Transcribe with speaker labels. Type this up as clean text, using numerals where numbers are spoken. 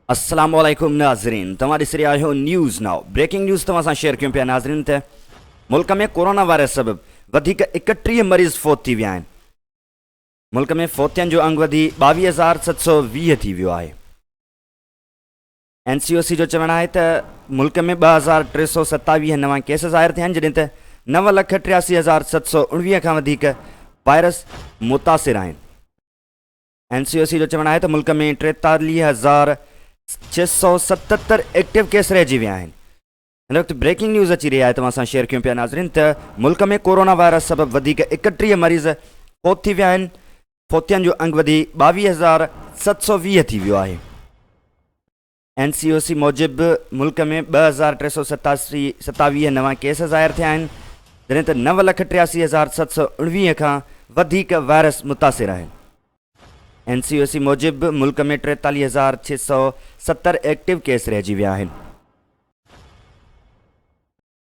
Speaker 1: अस्सलाम वालेकुम नाज़रीन, तव्हां ॾिसी रहिया आहियो न्यूज़ नाउ। ब्रेकिंग न्यूज़ तव्हां सां शेयर कयूं पिया नाज़रीन त मुल्क में कोरोना वायरस सबबि वधीक 31 मरीज़ फ़ौत थी विया आहिनि। मुल्क में फ़ौतियनि जो अंग वधी 22,720 थी वियो आहे। NCOC जो चवणु आहे त मुल्क में 2,327 नवां केस ज़ाहिर थिया आहिनि, जॾहिं त 9,83,719 खां वधीक वायरस मुतासिर आहिनि। NCOC जो चवणु आहे त मुल्क में 43,677 एक्टिव केस रहिजी विया आहिनि। हिन वक़्तु ब्रेकिंग न्यूज़ अची रही आहे, तव्हां सां शेयर कयूं पिया नाज़रीन त मुल्क में कोरोना वायरस सबबि वधीक 31 मरीज़ फ़ौत थी विया आहिनि। फ़ौतियनि जो अंग वधी 22,720 थी वियो आहे। NCOC मूजिबि मुल्क में 2,327 नवां केस ज़ाहिर थिया आहिनि, जॾहिं त 9,83,719 खां वधीक वायरस मुतासिर आहिनि। NCOC मूजिबि मुल्क में 43,670 एक्टिव केस रहिजी विया आहिनि।